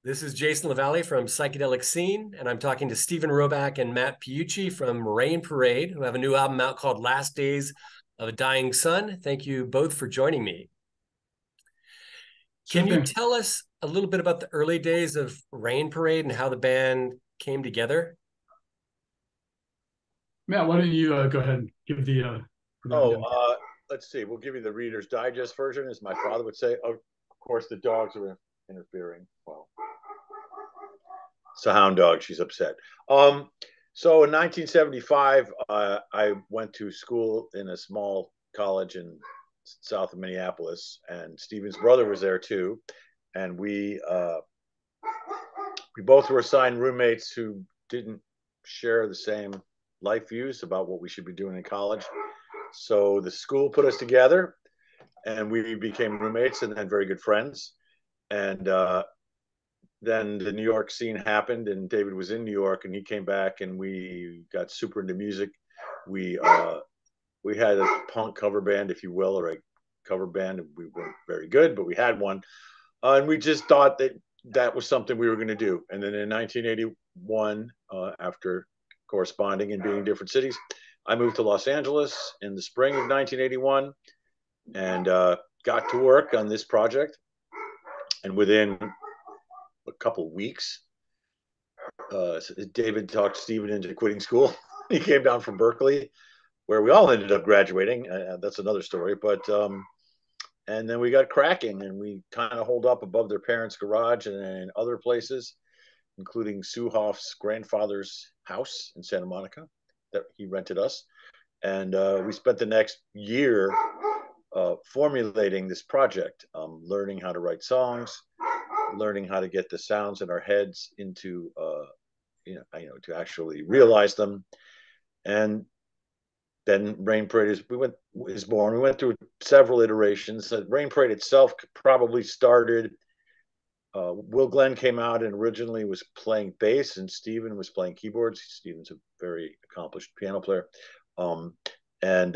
This is Jason LeValley from Psychedelic Scene, and I'm talking to Stephen Roback and Matt Piucci from Rain Parade, who have a new album out called Last Days of a Dying Sun. Thank you both for joining me. Sure Can you thing. tell us a little bit about the early days of Rain Parade and how the band came together? Matt, why don't you go ahead and give the Oh, rundown? let's see. We'll give you the Reader's Digest version, as my father would say. Of course, the dogs are interfering. Well, it's a hound dog. She's upset. So in 1975, I went to school in a small college in south of Minneapolis, and Stephen's brother was there too. And we both were assigned roommates who didn't share the same life views about what we should be doing in college. So the school put us together, and we became roommates and then very good friends. And then the New York scene happened, and David was in New York, and he came back, and we got super into music. We we had a punk cover band, if you will, or a cover band. We weren't very good, but we had one, and we just thought that that was something we were going to do. And then in 1981, after corresponding and being in different cities, I moved to Los Angeles in the spring of 1981 and got to work on this project. And within a couple of weeks, David talked Stephen into quitting school. He came down from Berkeley, where we all ended up graduating. That's another story. But and then we got cracking, and we kind of holed up above their parents' garage and in other places, including Sue Hoff's grandfather's house in Santa Monica that he rented us. And we spent the next year formulating this project, learning how to write songs, learning how to get the sounds in our heads into, to actually realize them. And then Rain Parade is born. We went through several iterations. Rain Parade itself probably started. Will Glenn came out and originally was playing bass, and Stephen was playing keyboards. Stephen's a very accomplished piano player, and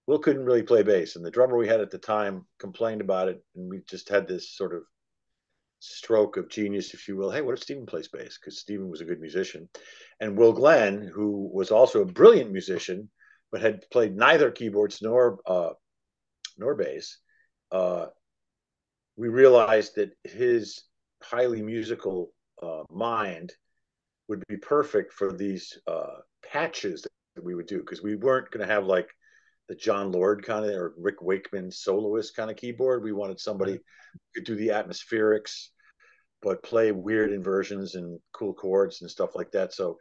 Will couldn't really play bass, and the drummer we had at the time complained about it, and we just had this sort of stroke of genius, if you will. Hey, what if Stephen plays bass? Because Stephen was a good musician. And Will Glenn, who was also a brilliant musician, but had played neither keyboards nor bass, we realized that his highly musical mind would be perfect for these patches that we would do, because we weren't going to have like the John Lord kind of or Rick Wakeman soloist kind of keyboard. We wanted somebody who could do the atmospherics, but play weird inversions and cool chords and stuff like that. So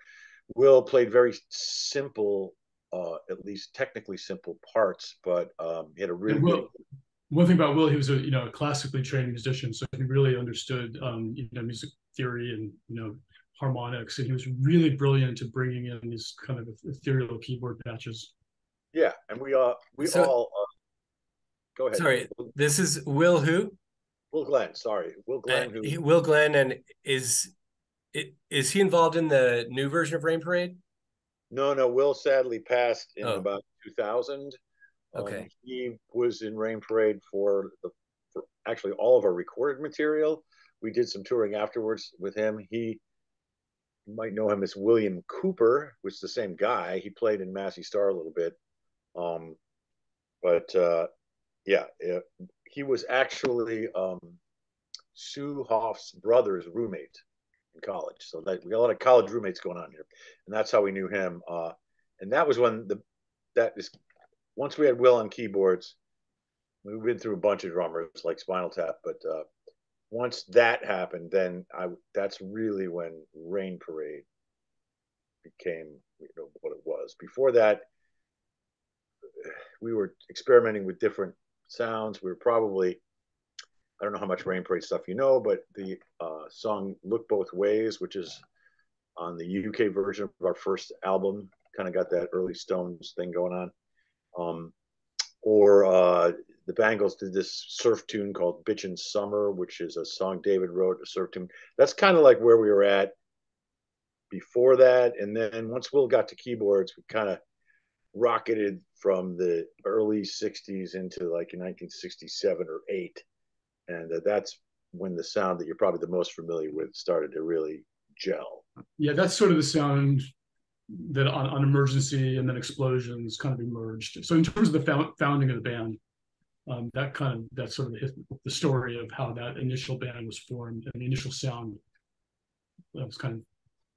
Will played very simple, at least technically simple parts, but he had a really And good. Will, one thing about Will, he was a classically trained musician, so he really understood music theory and harmonics, and he was really brilliant at bringing in these kind of ethereal keyboard patches. Yeah, and we So, all go ahead. sorry, this is Will who? Will Glenn, sorry, Will Glenn, who Will Glenn, and is he involved in the new version of Rain Parade? no, Will sadly passed in Oh, about 2000. okay. He was in Rain Parade for actually all of our recorded material. We did some touring afterwards with him. You might know him as William Cooper, which is the same guy. He played in Massey Star a little bit. Um, but yeah, he was actually Sue Hoff's brother's roommate in college. So that we got a lot of college roommates going on here, and that's how we knew him. And that was when that is once we had Will on keyboards. We've been through a bunch of drummers like Spinal Tap, but once that happened, then that's really when Rain Parade became what it was. Before that, we were experimenting with different sounds. We were probably, I don't know how much Rain Parade stuff you know, but the song "Look Both Ways," which is on the UK version of our first album, kind of got that early Stones thing going on. Or the Bangles did this surf tune called "Bitchin' Summer," which is a song David wrote, a surf tune. That's kind of like where we were at before that. And then once Will got to keyboards, we kind of rocketed from the early 60s into like 1967 or 8. And that's when the sound that you're probably the most familiar with started to really gel. Yeah, that's sort of the sound that on Emergency and then Explosions kind of emerged. So in terms of the founding of the band, that's sort of the story of how that initial band was formed and the initial sound. That was kind of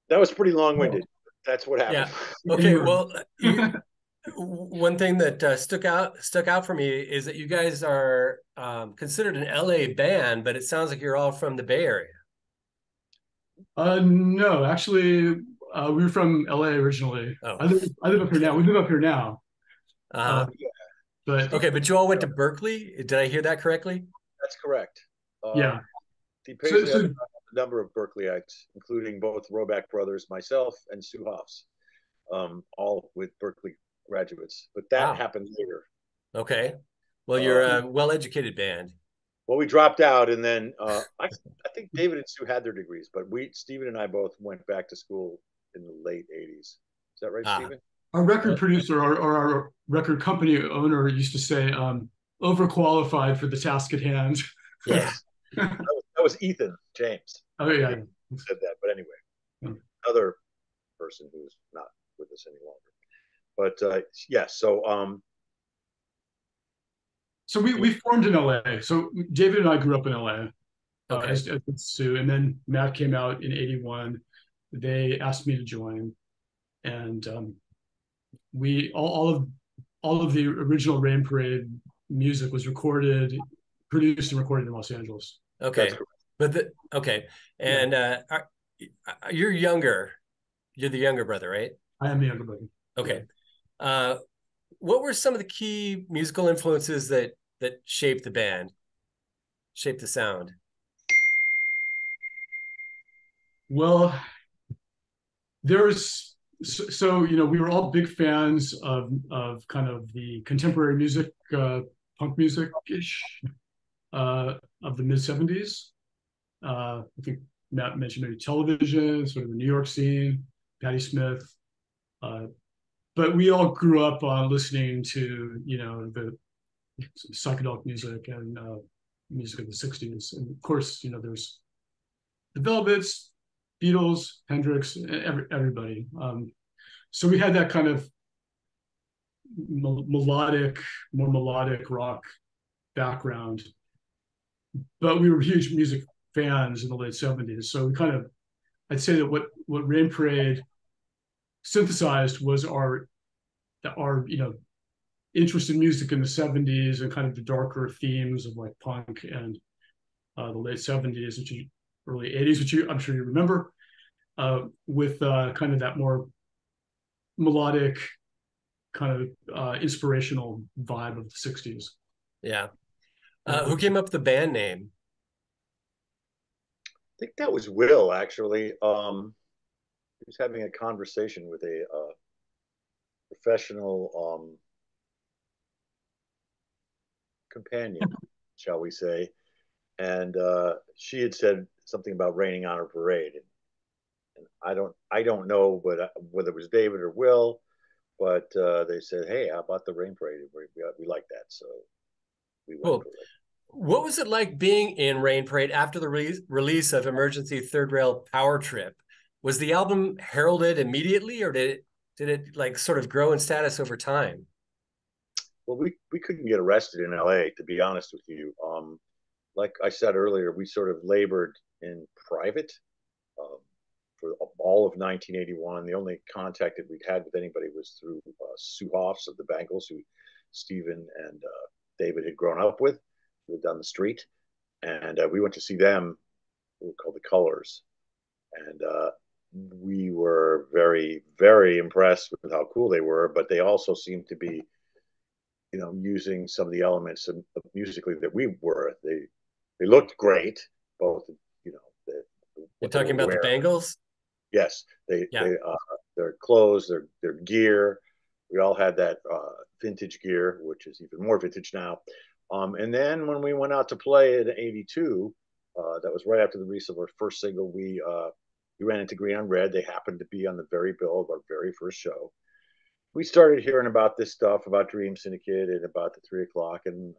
that was pretty long-winded. That's what happened. Yeah. Okay. Well, one thing that stuck out for me is that you guys are considered an LA band, but it sounds like you're all from the Bay Area. No, actually, we were from LA originally. Oh. I live up here now. We live up here now. But okay, but you all went to Berkeley. Did I hear that correctly? That's correct. Yeah. The Paisley has a number of Berkeleyites, including both Roback brothers, myself, and Sue Hoffs, all with Berkeley graduates. But that happened later. Okay. Well, you're a well-educated band. Well, we dropped out, and then I think David and Sue had their degrees, but Stephen and I both went back to school in the late '80s. Is that right, Stephen? Our record producer or our record company owner used to say, overqualified for the task at hand. Yeah. that was Ethan James. Oh, yeah. He said that, but anyway, another person who's not with us any longer. But yeah, so we formed in LA. So David and I grew up in LA, as Sue, and then Matt came out in '81. They asked me to join, and we all of the original Rain Parade music was produced and recorded in Los Angeles. Okay, but and you're younger. You're the younger brother, right? I am the younger brother. Okay. What were some of the key musical influences that shaped the band, shaped the sound? Well, there's so we were all big fans of kind of the contemporary music, punk music ish, of the mid '70s. I think Matt mentioned maybe Television, sort of the New York scene, Patti Smith. But we all grew up listening to the psychedelic music and music of the '60s, and of course there's the Velvets, Beatles, Hendrix, everybody. So we had that kind of more melodic rock background, but we were huge music fans in the late '70s. So we kind of, I'd say that what Rain Parade synthesized was our interest in music in the '70s and kind of the darker themes of like punk and the late '70s, early '80s, which I'm sure you remember, with kind of that more melodic, kind of inspirational vibe of the '60s. Yeah. Who came up with the band name? I think that was Will, actually. He was having a conversation with a professional companion, shall we say, and she had said something about raining on her parade, and I don't know whether it was David or Will, but they said, "Hey, how about the Rain Parade? We like that," so we went for it. What was it like being in Rain Parade after the release of Emergency Third Rail Power Trip? Was the album heralded immediately, or did it like sort of grow in status over time? Well, we couldn't get arrested in LA, to be honest with you. Like I said earlier, we sort of labored in private for all of 1981. The only contact that we'd had with anybody was through Sue Hoffs of the Bangles, who Stephen and David had grown up with, lived down the street. And we went to see them, we were called the Colors. And we were very, very impressed with how cool they were, but they also seemed to be, using some of the elements of musically that we were. They looked great, both, You're talking about the Bangles? Yes, their clothes, their gear. We all had that vintage gear, which is even more vintage now. And then when we went out to play in '82, that was right after the release of our first single, we ran into Green on Red. They happened to be on the very bill of our very first show. We started hearing about this stuff, about Dream Syndicate and about the 3 o'clock, and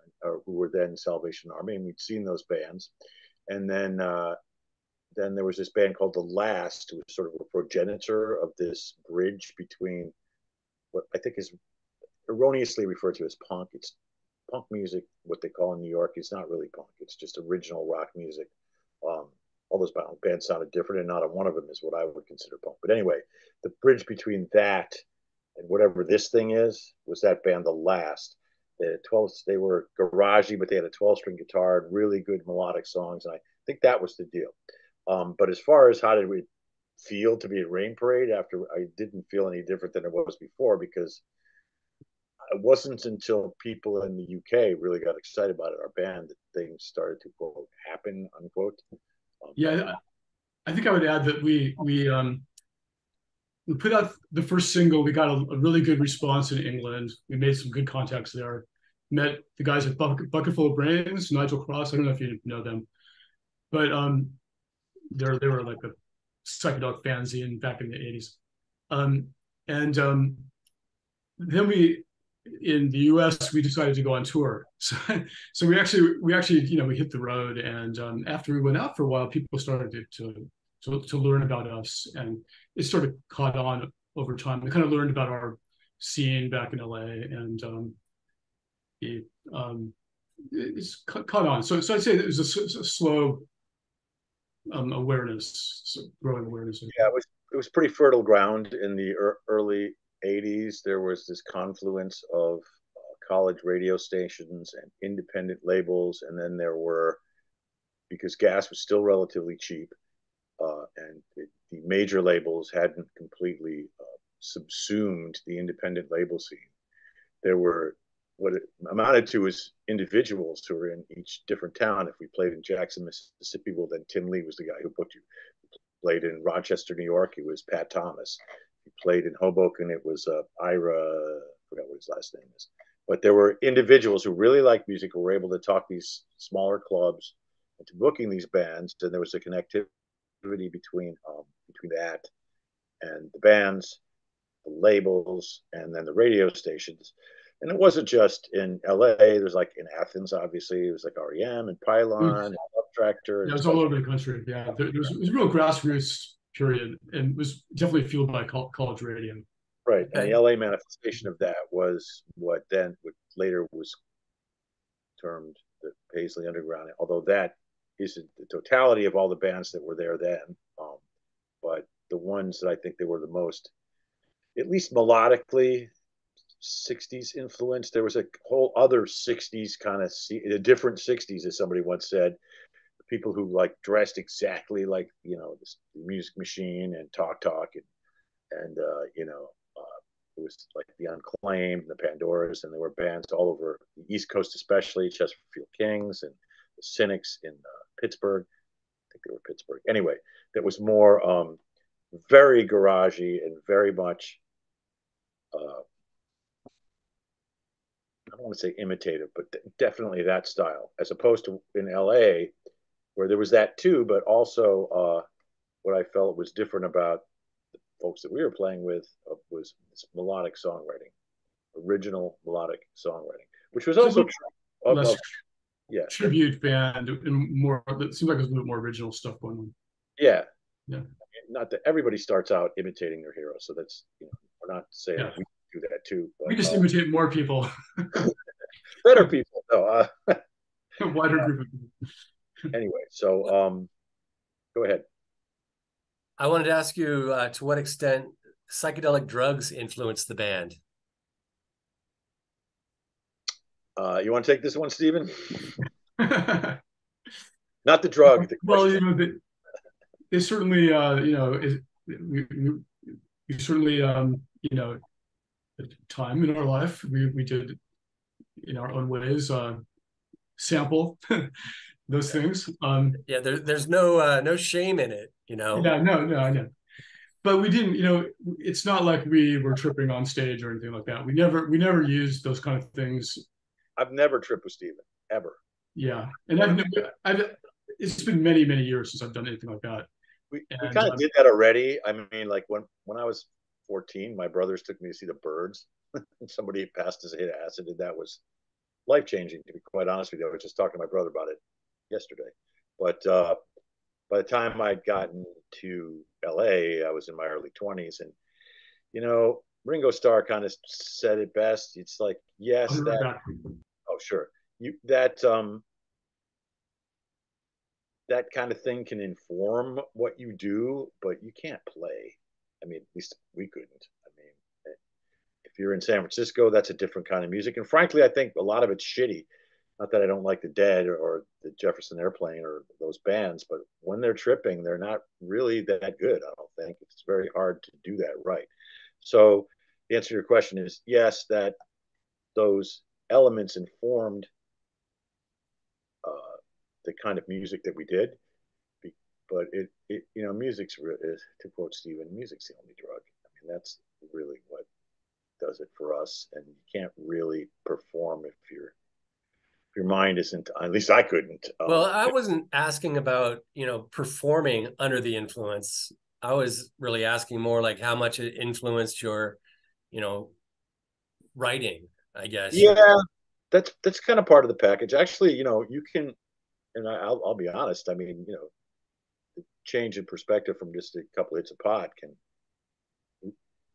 who were then Salvation Army, and we'd seen those bands. And then there was this band called The Last, who was sort of a progenitor of this bridge between what I think is erroneously referred to as punk. It's punk music, what they call in New York. It's not really punk. It's just original rock music. Um, all those bands sounded different, and not one of them is what I would consider punk. But anyway, the bridge between that and whatever this thing is was that band, The Last. They were garagey, but they had a 12-string guitar and really good melodic songs, and I think that was the deal. But as far as how did we feel to be at Rain Parade after, I didn't feel any different than it was before, because it wasn't until people in the UK really got excited about it, our band, that things started to quote happen unquote. Yeah, I think I would add that we put out the first single. We got a really good response in England. We made some good contacts there. Met the guys at Bucketful of Brains, Nigel Cross. I don't know if you know them, but they were like a psychedelic fanzine back in the 80s. And then in the US we decided to go on tour. So we actually we hit the road, and after we went out for a while, people started to learn about us, and it sort of caught on over time. They kind of learned about our scene back in LA, and it's caught on. So I'd say it was a slow awareness, growing awareness. Yeah, it was pretty fertile ground in the early '80s. There was this confluence of college radio stations and independent labels, and then there were, because gas was still relatively cheap, and the major labels hadn't completely subsumed the independent label scene. There were what it amounted to is individuals who were in each different town. If we played in Jackson, Mississippi, well, then Tim Lee was the guy who booked you. Played in Rochester, New York, it was Pat Thomas. He played in Hoboken, it was Ira, I forgot what his last name is. But there were individuals who really liked music who were able to talk these smaller clubs into booking these bands, and there was a connectivity between that and the bands, the labels, and then the radio stations. And it wasn't just in LA. There's like in Athens, obviously, it was like REM and Pylon and Love Tractor. Yeah, And it was all over the country. Yeah, it was a real grassroots period, and it was definitely fueled by college radio. Right, and the LA manifestation of that was what later was termed the Paisley Underground. Although that isn't the totality of all the bands that were there then, but the ones that I think they were the most, at least melodically, '60s influence. There was a whole other '60s kind of a different '60s, as somebody once said. People who like dressed exactly like the Music Machine and Talk and it was like the Unclaimed and the Pandoras, and there were bands all over the East Coast, especially Chesterfield Kings and the Cynics in Pittsburgh. I think they were Pittsburgh. Anyway, that was more very garagey and very much I don't want to say imitative, but definitely that style, as opposed to in LA, where there was that too, but also what I felt was different about the folks that we were playing with was this melodic songwriting, original melodic songwriting, which was also less yeah, tribute band and more. It seems like there's a little bit more original stuff going on. Yeah, yeah. Not that everybody starts out imitating their hero, so that's we're not saying we do that too. But, we just imitate more people, better people. No, a wider group of people. Anyway, so go ahead. I wanted to ask you to what extent psychedelic drugs influenced the band. You want to take this one, Stephen? Not the drug. The well, they certainly, we certainly, time in our life, we did in our own ways sample those things. Yeah, there's no shame in it, Yeah, no, I know. But we didn't, it's not like we were tripping on stage or anything like that. We never used those kind of things. I've never tripped with Stephen, ever. Yeah, and it's been many years since I've done anything like that. We kind of did that already. I mean, like when I was 14, my brothers took me to see the Byrds. Somebody passed us a hit of acid, and that was life changing. To be quite honest with you, I was just talking to my brother about it yesterday. But by the time I'd gotten to LA, I was in my early 20s, and Ringo Starr kind of said it best. It's like, I'll yes, be right that, back. oh sure, that kind of thing can inform what you do, but you can't play. I mean, at least we couldn't. I mean, if you're in San Francisco, that's a different kind of music. And frankly, I think a lot of it's shitty. Not that I don't like the Dead or the Jefferson Airplane or those bands, but when they're tripping, they're not really that good. I don't think it's very hard to do that right. So the answer to your question is yes, that those elements informed the kind of music that we did. But music's to quote Steven, music's the only drug. I mean, that's really what does it for us. And you can't really perform if your mind isn't. At least I couldn't. Well, I wasn't asking about, performing under the influence. I was really asking more like how much it influenced your, you know, writing, I guess. Yeah, that's kind of part of the package. Actually, you can, and I'll be honest. I mean, change in perspective from just a couple hits of pot can,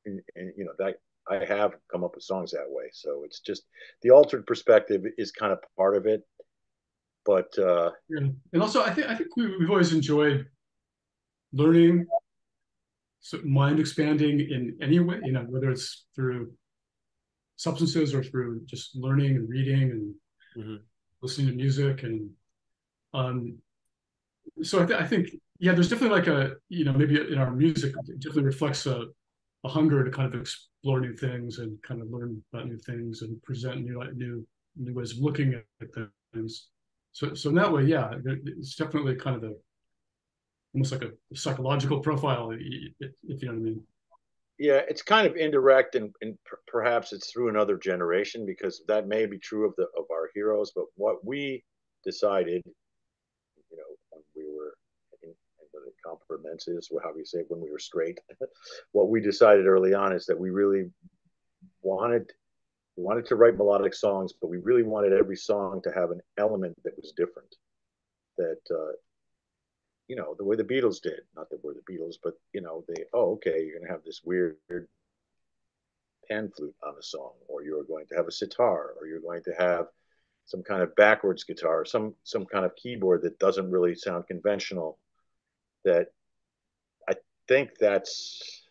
and that I have come up with songs that way. So it's just the altered perspective is kind of part of it. But Yeah. And also, I think we've always enjoyed learning, so mind expanding in any way, whether it's through substances or through just learning and reading and listening to music. And um, so I think, yeah, there's definitely like maybe in our music, it definitely reflects a hunger to kind of explore new things and kind of learn about new things and present new ways of looking at things. So in that way, yeah, it's definitely kind of almost like a psychological profile, if you know what I mean. yeah, it's kind of indirect, and perhaps it's through another generation because that may be true of our heroes. But what we decided, when we were in the compliments is how do you say it, when we were straight. What we decided early on is that we really wanted to write melodic songs, but we really wanted every song to have an element that was different. That the way the Beatles did, not that we're the Beatles, but okay, you're gonna have this weird pan flute on a song, or you're going to have a sitar, or you're going to have some kind of backwards guitar, some kind of keyboard that doesn't really sound conventional. That I think that's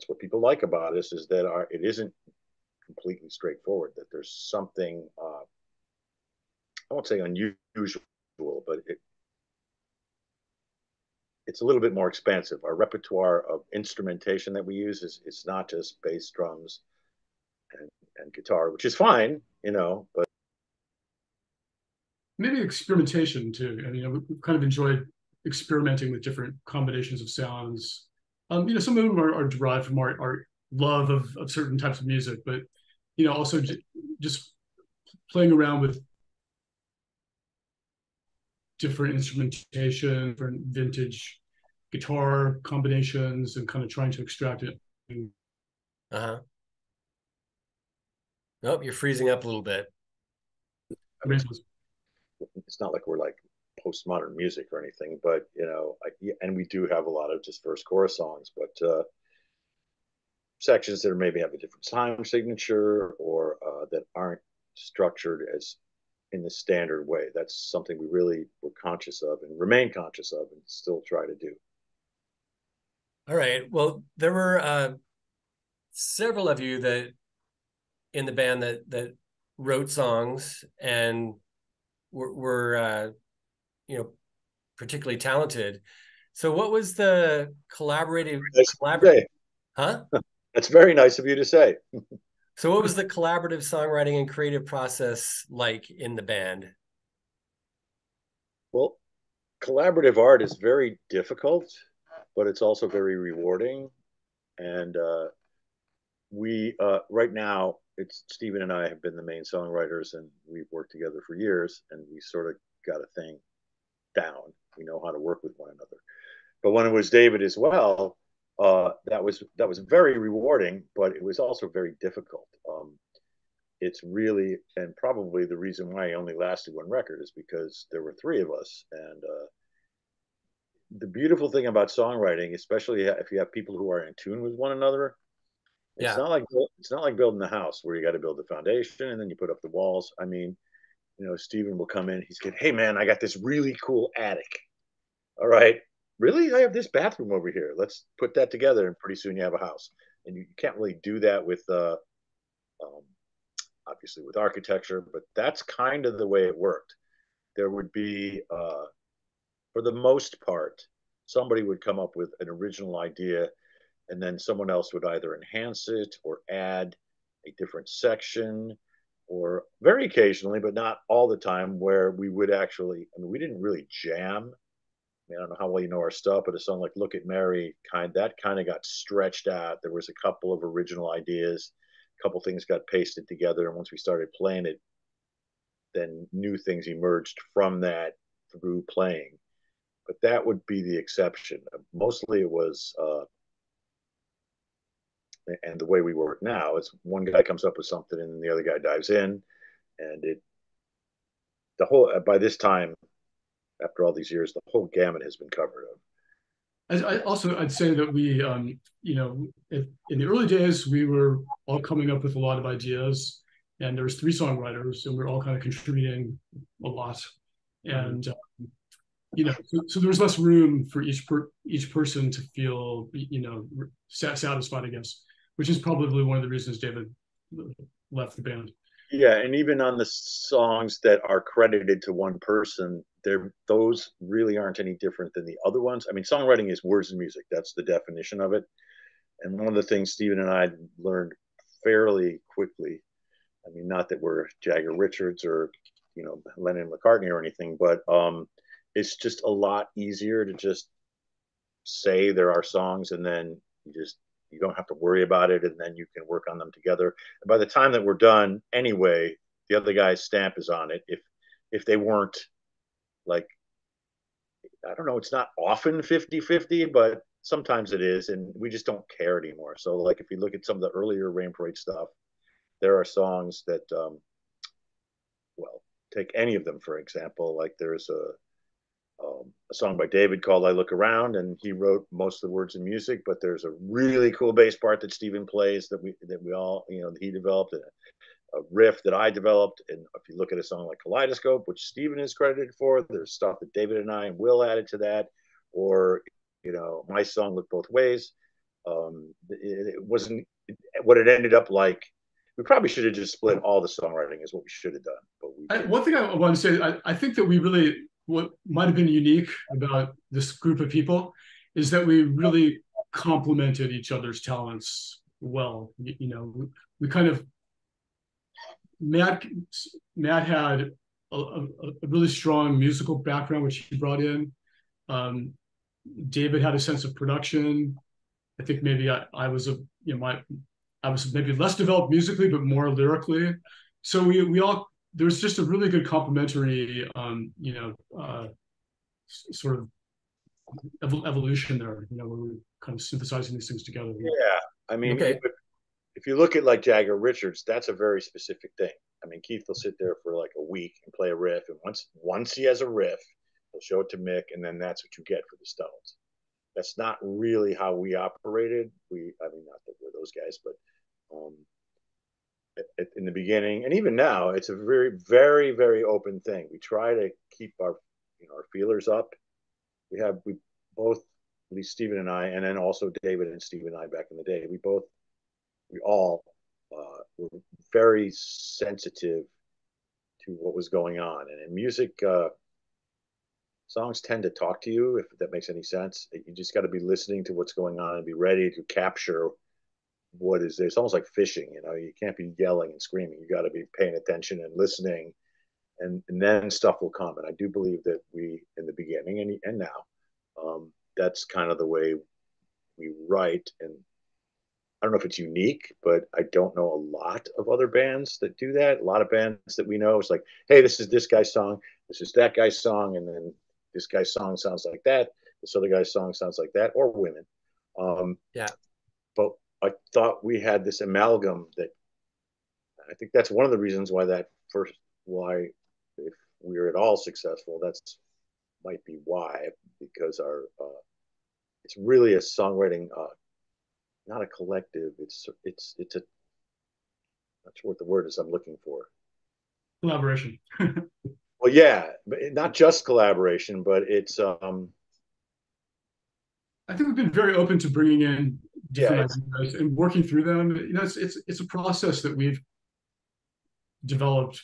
what people like about us is that it isn't completely straightforward. That there's something I won't say unusual, but it's a little bit more expansive. Our repertoire of instrumentation that we use is not just bass, drums, and guitar, which is fine, but Maybe experimentation too. I mean, we've kind of enjoyed experimenting with different combinations of sounds. Some of them are derived from our love of certain types of music, but also just playing around with different instrumentation, different vintage guitar combinations, and kind of trying to extract it. Uh-huh. Nope, you're freezing up a little bit. I mean, it's not like we're like postmodern music or anything, but and we do have a lot of just verse chorus songs, but sections that maybe have a different time signature or that aren't structured as in the standard way. That's something we really were conscious of and remain conscious of and still try to do. All right. Well, there were several of you that in the band that wrote songs and were particularly talented. So what was the collaborative, huh? That's very nice of you to say. So what was the collaborative songwriting and creative process like in the band? Well, collaborative art is very difficult, but it's also very rewarding. And we right now, it's Stephen and I have been the main songwriters, and we've worked together for years, and we sort of got a thing down. We know how to work with one another. But when it was David as well, that was very rewarding, but it was also very difficult. it's really, and probably the reason why he only lasted one record is because there were three of us. And the beautiful thing about songwriting, especially if you have people who are in tune with one another, it's Yeah. not like building the house where you got to build the foundation and then you put up the walls. I mean, Steven will come in. He's like, "Hey man, I got this really cool attic. All right, really? I have this bathroom over here. Let's put that together, and pretty soon you have a house." And you can't really do that with um, obviously with architecture, but that's kind of the way it worked. There would be, for the most part, somebody would come up with an original idea, and then someone else would either enhance it or add a different section, or very occasionally, but not all the time, where we would actually, I mean, we didn't really jam. I mean, I don't know how well you know our stuff, but a song like "Look at Mary" kind of got stretched out. There was a couple of original ideas, a couple things got pasted together, and once we started playing it, then new things emerged from that through playing. But that would be the exception. Mostly it was, and the way we work now is one guy comes up with something and the other guy dives in, and the whole by this time, after all these years, the whole gamut has been covered of. I'd say that we, in the early days, we were all coming up with a lot of ideas, and there was three songwriters, and we are all kind of contributing a lot, and so there was less room for each person to feel, satisfied, I guess, which is probably one of the reasons David left the band. Yeah, and even on the songs that are credited to one person, those really aren't any different than the other ones. I mean, songwriting is words and music. That's the definition of it. And one of the things Stephen and I learned fairly quickly, I mean, not that we're Jagger Richards or, Lennon McCartney or anything, but it's just a lot easier to just say there are songs, and then you don't have to worry about it, and then you can work on them together. And by the time that we're done anyway, the other guy's stamp is on it. If they weren't, like, I don't know, it's not often 50-50, but sometimes it is, and we just don't care anymore. So like if you look at some of the earlier Rain Parade stuff, there are songs that well, take any of them for example. Like there's a song by David called "I Look Around," and he wrote most of the words and music. But there's a really cool bass part that Stephen plays that we all, that he developed, and a riff that I developed. And if you look at a song like "Kaleidoscope," which Stephen is credited for, there's stuff that David and I and Will added to that. Or my song "Look Both Ways." It wasn't what it ended up like. We probably should have just split all the songwriting, is what we should have done. But one thing I want to say, I think that we really, what might have been unique about this group of people is that we really complemented each other's talents well. We kind of, Matt had a really strong musical background, which he brought in. David had a sense of production. I think maybe I was I was maybe less developed musically, but more lyrically. So we all, there's just a really good complementary, sort of evolution there, where we're kind of synthesizing these things together. Yeah, I mean, Okay. if you look at like Jagger Richards, that's a very specific thing. I mean, Keith will sit there for like a week and play a riff, and once he has a riff, he'll show it to Mick, and then that's what you get for the Stones. That's not really how we operated. I mean, not that we're those guys, but in the beginning, and even now, it's a very, very, very open thing. We try to keep our feelers up. We both, at least Stephen and I, and then also David and Stephen and I back in the day, we all were very sensitive to what was going on. And in music, songs tend to talk to you, if that makes any sense. You just got to be listening to what's going on and be ready to capture what is there. It's almost like fishing. You can't be yelling and screaming. You got to be paying attention and listening, and then stuff will come. And I do believe that we, in the beginning and now, that's kind of the way we write. And I don't know if it's unique, but I don't know a lot of other bands that do that. A lot of bands that we know, it's like, hey, this is this guy's song, this is that guy's song, and then this guy's song sounds like that, this other guy's song sounds like that, or women. Yeah. But I thought we had this amalgam that I think that's one of the reasons why why if we're at all successful, that's might be why, because our it's really a songwriting, not a collective. It's a not sure what the word is I'm looking for. Collaboration. Well, yeah, but not just collaboration, but it's I think we've been very open to bringing in yeah, different ideas and working through them. It's a process that we've developed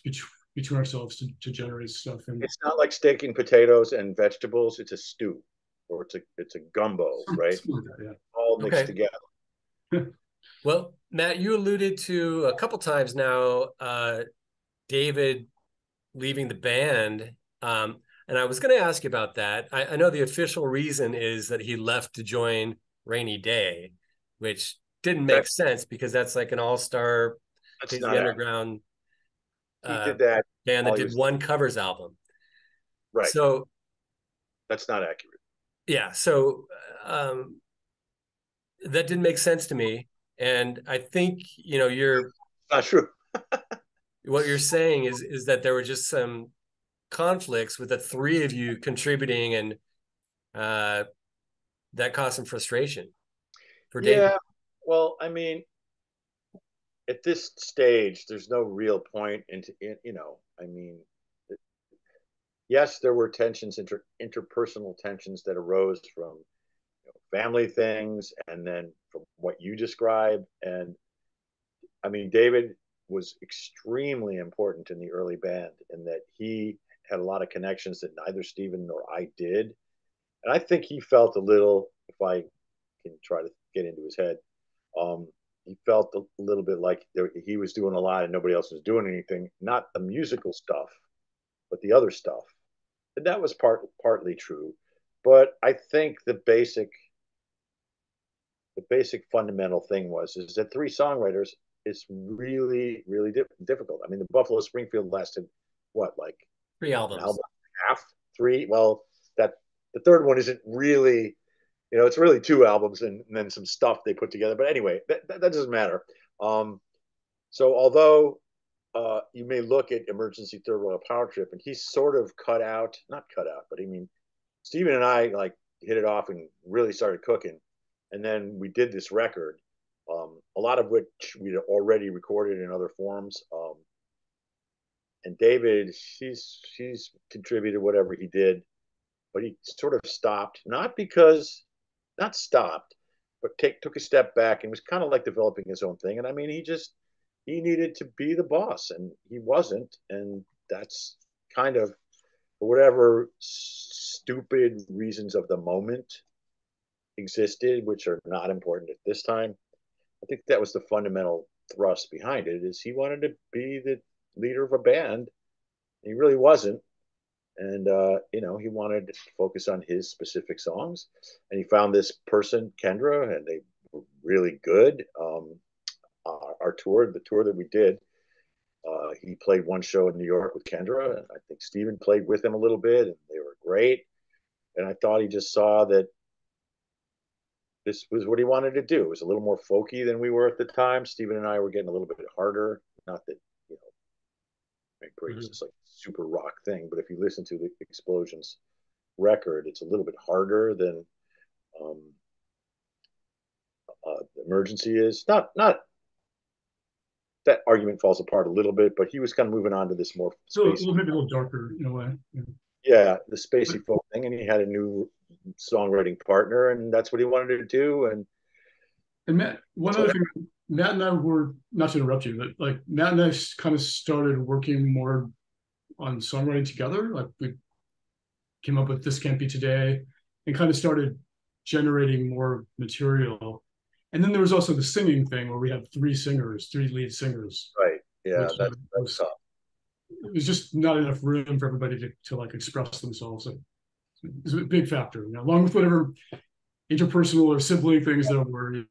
between ourselves to generate stuff. And it's not like steak and potatoes and vegetables. It's a stew, or it's a gumbo, right? something like that, yeah. All mixed Okay. together. Well, Matt, you alluded to a couple times now, David leaving the band. And I was going to ask you about that. I know the official reason is that he left to join Rainy Day, which didn't make That, sense because that's like an all-star that's Paisley not Underground he uh, did that band that while he did was one covers album. right. So That's not accurate. yeah, so um, that didn't make sense to me. And I think you're Not true. what you're saying is that there were just some conflicts with the three of you contributing, and uh, that caused some frustration for David. Yeah. Well, I mean, at this stage, there's no real point I mean, yes, there were tensions, interpersonal tensions that arose from family things, and then from what you described. And I mean, David was extremely important in the early band in that he had a lot of connections that neither Stephen nor I did. And I think he felt a little, if I can try to get into his head, um, he felt a little bit like he was doing a lot and nobody else was doing anything, not the musical stuff, but the other stuff. And that was partly true. But I think the basic fundamental thing is that three songwriters is really really difficult. I mean, the Buffalo Springfield lasted what, like Three an albums. album and a half, three. Well, that the third one isn't really, it's really two albums and then some stuff they put together. But anyway, that doesn't matter. So although you may look at Emergency Third World Power Trip and he's sort of not cut out, but I mean, Steven and I like hit it off and really started cooking. And then we did this record, a lot of which we'd already recorded in other forms. And David, she's contributed whatever he did, but he sort of stopped, not stopped, but took a step back and was kind of like developing his own thing. And I mean, he needed to be the boss, and he wasn't, and that's kind of, for whatever stupid reasons of the moment existed, which are not important at this time. I think that was the fundamental thrust behind it, is he wanted to be the leader of a band. He really wasn't. And he wanted to focus on his specific songs. And he found this person, Kendra, and they were really good. The tour that we did, he played one show in New York with Kendra, and I think Steven played with him a little bit, and they were great. And I thought he just saw that this was what he wanted to do. It was a little more folky than we were at the time. Steven and I were getting a little bit harder. Not that, Break is just like super rock thing, but if you listen to the Explosions record, it's a little bit harder than um, Emergency is. Not that argument falls apart a little bit, but he was kind of moving on to this more So spacey, maybe a little darker in a way. Yeah. yeah, the spacey folk thing, and he had a new songwriting partner, and that's what he wanted to do. And Matt, one So other thing, Matt and I were, not to interrupt you, but like Matt and I kind of started working more on songwriting together. Like we came up with This Can't Be Today and kind of started generating more material. And then there was also the singing thing where we had three lead singers, right, yeah, which that's tough. it was just not enough room for everybody to like express themselves. So it was a big factor, along with whatever interpersonal or sibling things that were,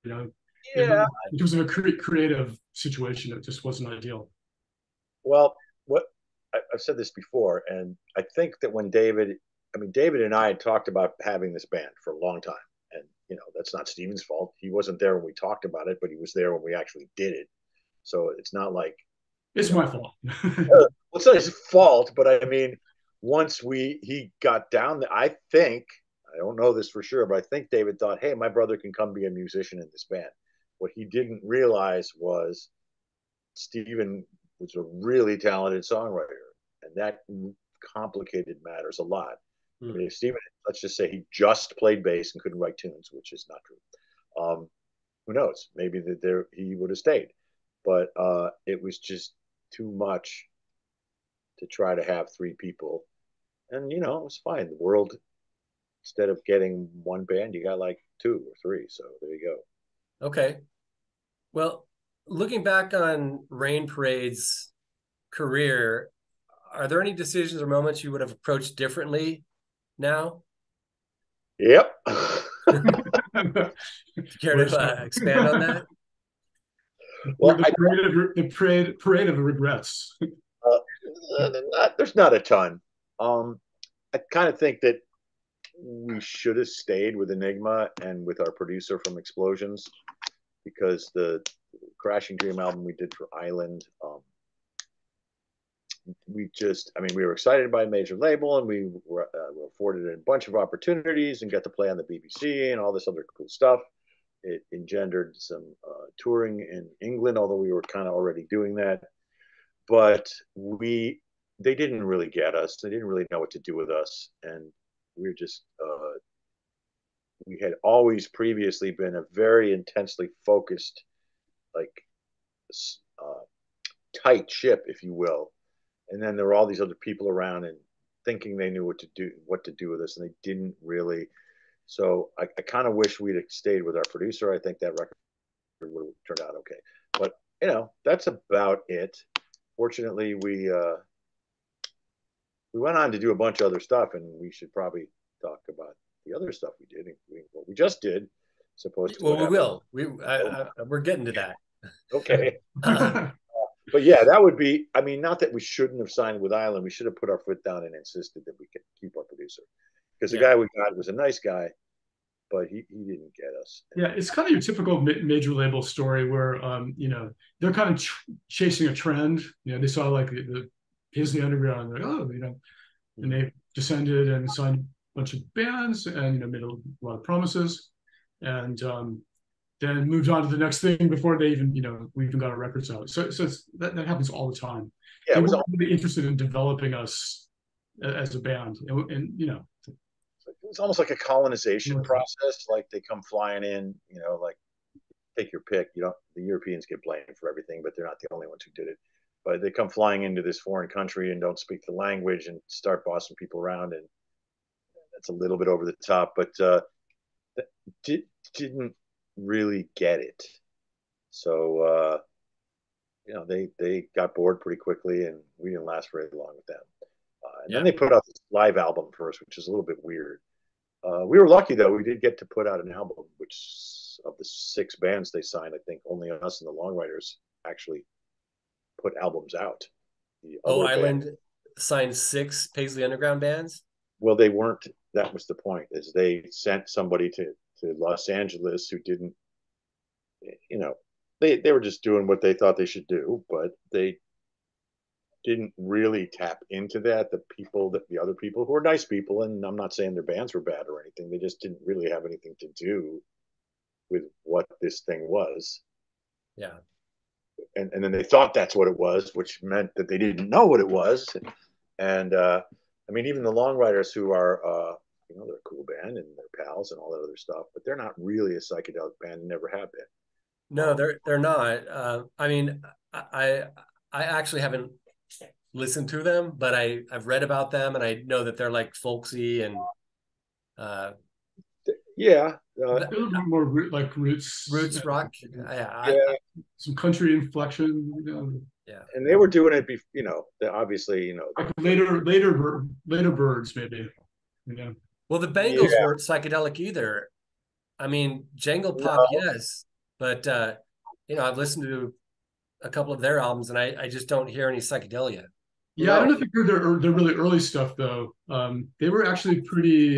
Yeah. in terms of a creative situation, it just wasn't ideal. Well, what I've said this before, and I think that David and I had talked about having this band for a long time, and that's not Steven's fault. He wasn't there when we talked about it, but he was there when we actually did it. So it's not like It's my fault. Well, it's not his fault, but I mean, once he got down there, I think, I don't know this for sure, but I think David thought, hey, my brother can come be a musician in this band. What he didn't realize was Stephen was a really talented songwriter, and that complicated matters a lot. I mean, if Stephen, let's just say he just played bass and couldn't write tunes, which is not true. Who knows? Maybe he would have stayed, but it was just too much to try to have three people, and it was fine. The world, instead of getting one band, you got like two or three. So there you go. Okay. Well, looking back on Rain Parade's career, are there any decisions or moments you would have approached differently now? Yep. Care to expand on that? Well, the parade of regrets. There's not a ton. I kind of think that we should have stayed with Enigma and with our producer from Explosions, because the Crashing Dream album we did for Island, we were excited by a major label, and we were afforded a bunch of opportunities and got to play on the BBC and all this other cool stuff. It engendered some touring in England, although we were kind of already doing that. But they didn't really get us. They didn't really know what to do with us. And we were just, we had always previously been a very intensely focused, like tight ship, if you will. And then there were all these other people around and thinking they knew what to do with us, and they didn't really. So I kind of wish we'd have stayed with our producer. I think that record would have turned out okay. But that's about it. Fortunately, we went on to do a bunch of other stuff, and we should probably talk about the other stuff we did, including what we just did. Supposed to. Well, we will. We're getting to that. Okay. But yeah, that would be. I mean, not that we shouldn't have signed with Island. We should have put our foot down and insisted that we could keep our producer, because the guy we got was a nice guy, but he didn't get us. Yeah, it's kind of your typical major label story where they're kind of chasing a trend. They saw like the Paisley Underground, like, and they descended and signed a bunch of bands and made a lot of promises, and then moved on to the next thing before they even we even got our records out. So that happens all the time. Yeah, they weren't really interested in developing us as a band, and it was almost like a colonization process. Like they come flying in, like take your pick. The Europeans get blamed for everything, but they're not the only ones who did it. But they come flying into this foreign country and don't speak the language and start bossing people around, and that's a little bit over the top. But didn't really get it. So they got bored pretty quickly, and we didn't last very long with them. And then they put out this live album first, which is a little bit weird. We were lucky, though. We did get to put out an album, which of the 6 bands they signed, I think only us and the Long Riders actually put albums out. Island signed 6 Paisley Underground bands? Well, they weren't. That was the point, is they sent somebody to Los Angeles who didn't, they were just doing what they thought they should do, but they didn't really tap into that. The other people who were nice people, and I'm not saying their bands were bad or anything, they just didn't really have anything to do with what this thing was. Yeah. And then they thought that's what it was, which meant that they didn't know what it was. And even the Long Riders, who are they're a cool band and they're pals and all that other stuff, but they're not really a psychedelic band, and never have been. No, they're not. I actually haven't listened to them, but I've read about them, and I know that they're like folksy and more like roots rock. Some country inflection. Yeah, and they were doing it. Obviously, like later birds maybe. Yeah. Well, the Bengals weren't psychedelic either. Jangle Pop, yes, but I've listened to a couple of their albums, and I just don't hear any psychedelia. Yeah, I don't know if you heard their really early stuff though. They were actually pretty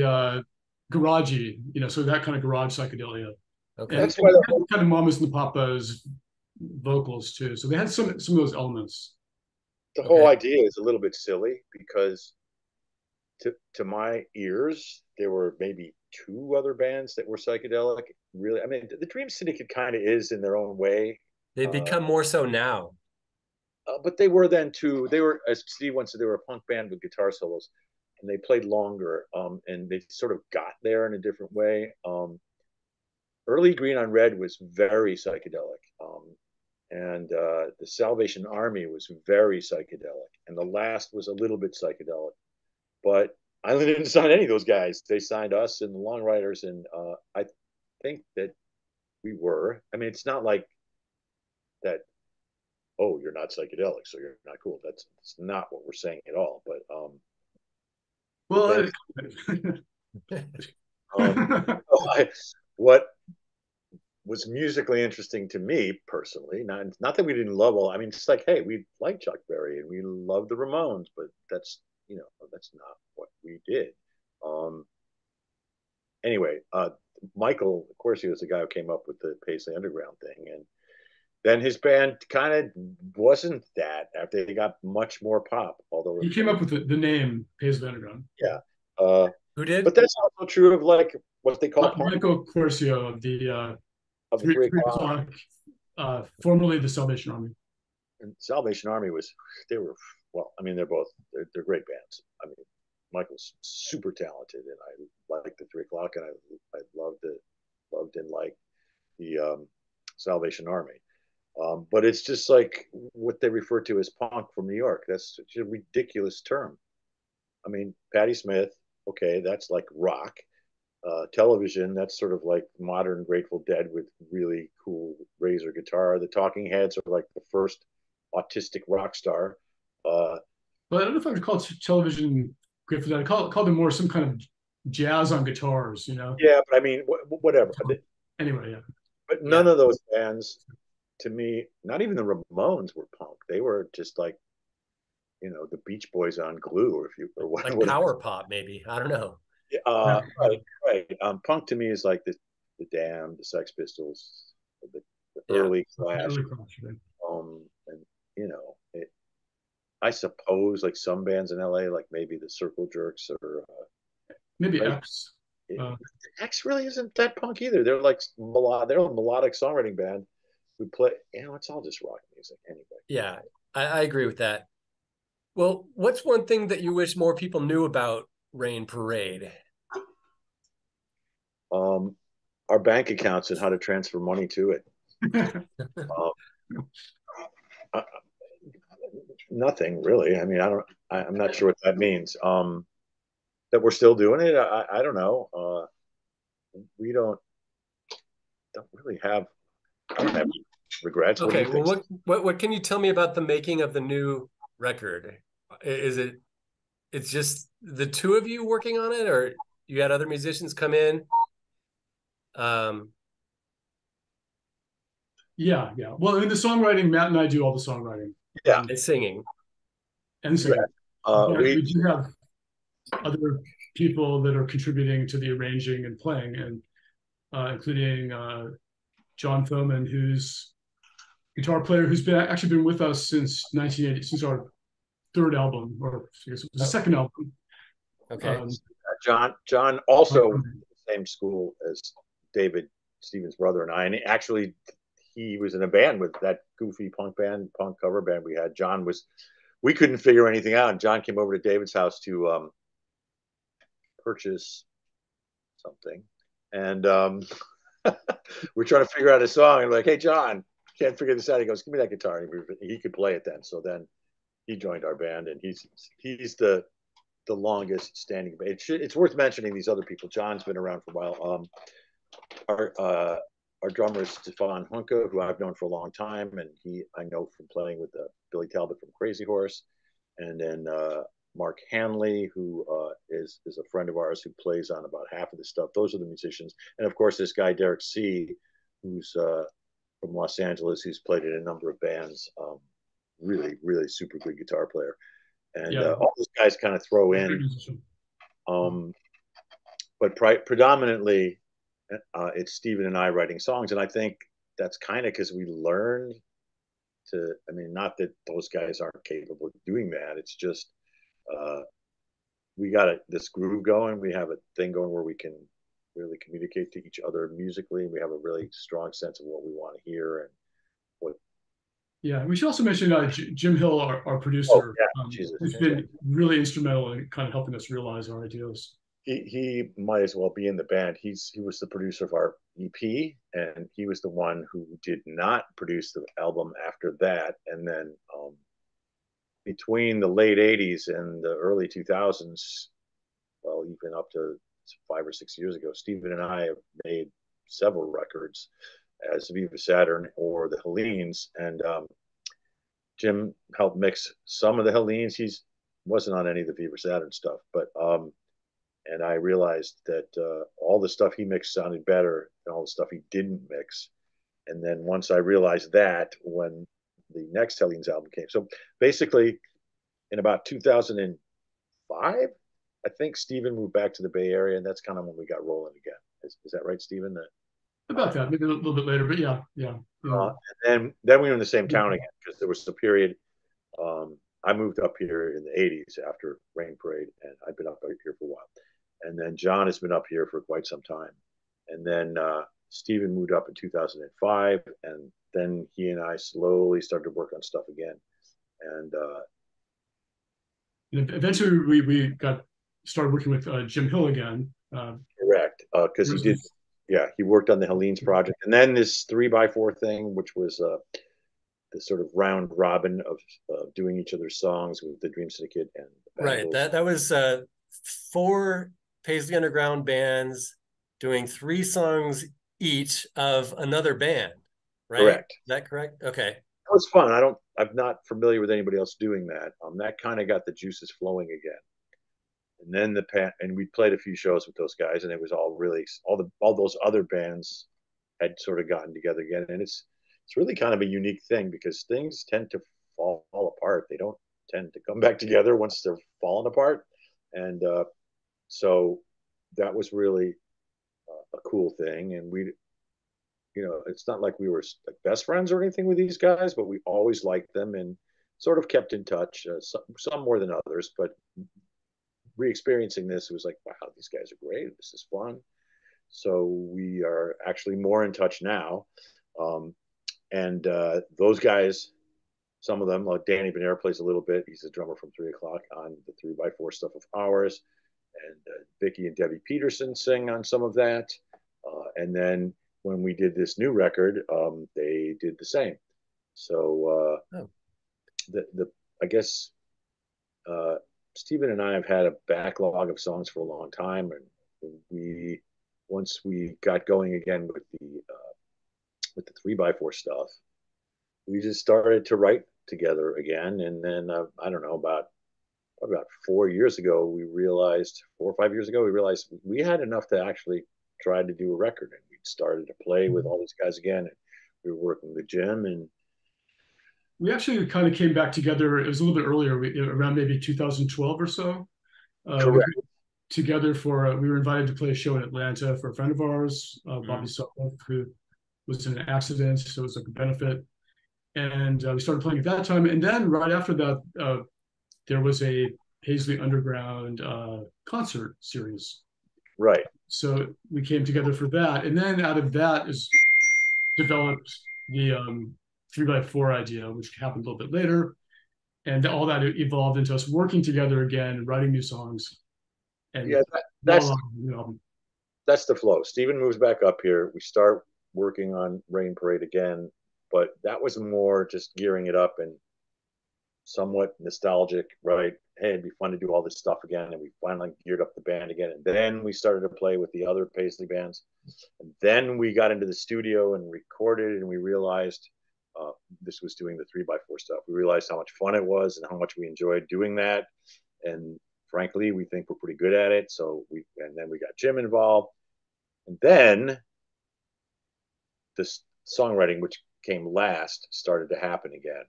garagey, so that kind of garage psychedelia. Okay, and, that's why kind of Mamas and the Papas vocals too. So they had some of those elements. the whole Okay. idea is a little bit silly because to my ears, there were maybe two other bands that were psychedelic. Really, I mean, the Dream Syndicate kind of is in their own way, They've uh, become more so now. but they were then too. They were, as Steve once said, they were a punk band with guitar solos, and they played longer, and they sort of got there in a different way. Early Green on Red was very psychedelic, and the Salvation Army was very psychedelic, and the last was a little bit psychedelic. But Island didn't sign any of those guys. They signed us and the Long Riders, and I think that we were. I mean, it's not like that. Oh, you're not psychedelic, so you're not cool. That's not what we're saying at all. But the Well, band, um, what was musically interesting to me personally, not that we didn't love all. I mean, it's like, hey, we like Chuck Berry and we love the Ramones, but that's not what we did. Um, anyway, Michael, of course, he was the guy who came up with the Paisley Underground thing, and then his band kind of wasn't that after they got much more pop. Although, he came up with the name Paisley Underground. yeah, uh, Who did? but that's also true of like what they call punk Michael Corcio of the of the three, three three o'clock. o'clock, formerly the Salvation Army. And Salvation Army was they were well. I mean, they're great bands. I mean, Michael's super talented, and I like the 3 o'clock, and I loved and liked the Salvation Army. But it's just like what they refer to as punk from New York. That's such a ridiculous term. I mean, Patti Smith, okay, that's like rock. Television, that's sort of like modern Grateful Dead with really cool Razor guitar. The Talking Heads are like the first autistic rock star. Uh, But I don't know if I would call television Grateful Dead. I call them more some kind of jazz on guitars, you know. yeah, but I mean, whatever. Anyway, yeah. But Yeah. none of those bands, to me, not even the Ramones were punk. They were just like the Beach Boys on glue, or if you or Like whatever. power pop, maybe. I don't know. Right, right. Punk to me is like the Damned, the Sex Pistols, the Yeah. early Clash, Early Clash, right? and I suppose like some bands in LA, like maybe the Circle Jerks, or Maybe like X. Uh, X really isn't that punk either. They're like they're a melodic songwriting band who play. It's all just rock music anyway. Yeah, I agree with that. Well, what's one thing that you wish more people knew about Rain Parade? Our bank accounts and how to transfer money to it. Um, uh, Nothing really. I mean, I'm not sure what that means. That we're still doing it. I don't know. We don't really have. I don't have regrets. What do Okay, you well, think? what can you tell me about the making of the new record? Is it's just the two of you working on it, or you had other musicians come in? Um, yeah, yeah. Well, in the songwriting, Matt and I do all the songwriting Yeah, and singing. and yeah. singing. But We we do have other people that are contributing to the arranging and playing, and including John Thoman, who's guitar player who's actually been with us since 1980, since our third album, or I guess it was the second album. Okay. John also went to the same school as David, Stephen's brother, and I. And actually, he was in a band with that goofy punk cover band we had. We couldn't figure anything out. And John came over to David's house to purchase something. And we're trying to figure out a song. And we're like, hey, John, can't figure this out. He goes, give me that guitar. And he could play it then. So then he joined our band, and he's the longest standing band. It's worth mentioning these other people. John's been around for a while. Our drummer is Stefan Hunke, who I've known for a long time, and I know from playing with Billy Talbot from Crazy Horse, and then Mark Hanley, who is a friend of ours who plays on about half of the stuff. Those are the musicians, and of course this guy Derek C, who's from Los Angeles, who's played in a number of bands. Really, really super good guitar player, and Yeah. all those guys kind of throw in. But predominantly, it's Stephen and I writing songs, and I think that's kind of because we learned to, I mean, not that those guys aren't capable of doing that. It's just, uh, we got this groove going. We have a thing going where we can really communicate to each other musically. We have a really strong sense of what we want to hear and what. Yeah, we should also mention Jim Hill, our Oh producer, yeah, Jesus. who's been really instrumental in kind of helping us realize our ideas. He might as well be in the band. He was the producer of our EP, and he was the one who did not produce the album after that. And then between the late '80s and the early 2000s, well, even up to 5 or 6 years ago, Stephen and I have made several records as Viva Saturn or the Hellenes, and Jim helped mix some of the Hellenes. He's wasn't on any of the Viva Saturn stuff, but and I realized that all the stuff he mixed sounded better than all the stuff he didn't mix. And then once I realized that, when the next Hellenes album came, so basically in about 2005, I think Steven moved back to the Bay Area, and that's kind of when we got rolling again. Is that right, Steven? About that, maybe a little bit later, but yeah, yeah. And then we were in the same town again because there was a period. I moved up here in the '80s after Rain Parade, and I've been up here for a while. And then John has been up here for quite some time. And then Steven moved up in 2005, and then he and I slowly started to work on stuff again. And eventually we got started working with Jim Hill again. Correct, because he did. Yeah, he worked on the Hellenes project, and then this 3x4 thing, which was the sort of round robin of doing each other's songs with the Dream Syndicate and right. That was 4 Paisley Underground bands doing 3 songs each of another band, right? Correct. Is that correct? Okay. That was fun. I'm not familiar with anybody else doing that. That kind of got the juices flowing again. And then and we played a few shows with those guys, and it was all really all those other bands had sort of gotten together again, and it's really kind of a unique thing because things tend to fall apart. They don't tend to come back together once they're falling apart, and so that was really a cool thing. And we, it's not like we were like best friends or anything with these guys, but we always liked them and sort of kept in touch. Some more than others, but re-experiencing this, it was like, wow, these guys are great. This is fun. So we are actually more in touch now. And those guys, some of them, like Danny Benaire plays a little bit. He's a drummer from 3 o'clock on the 3x4 stuff of ours. And Vicky and Debbie Peterson sing on some of that. And then when we did this new record, they did the same. So I guess Stephen and I have had a backlog of songs for a long time, and once we got going again with the 3x4 stuff, we just started to write together again. And then I don't know, about 4 years ago, 4 or 5 years ago, we realized we had enough to actually try to do a record, and we started to play with all these guys again. And we were working with Jim, and we actually kind of came back together. It was a little bit earlier, around maybe 2012 or so. correct. Together we were invited to play a show in Atlanta for a friend of ours, Bobby Sutcliffe, who was in an accident, so it was like a benefit. And we started playing at that time. And then right after that, there was a Paisley Underground concert series. Right. So we came together for that. And then out of that is developed the 3x4 idea, which happened a little bit later. And all that evolved into us working together again, writing new songs. And yeah, that's the flow. Steven moves back up here. We start working on Rain Parade again, but that was more just gearing it up and somewhat nostalgic, right? Hey, it'd be fun to do all this stuff again. And we finally geared up the band again. And then we started to play with the other Paisley bands. And then we got into the studio and recorded, and we realized this was doing the 3x4 stuff. We realized how much fun it was and how much we enjoyed doing that. And frankly, we think we're pretty good at it. And then we got Jim involved. And then this songwriting, which came last, started to happen again.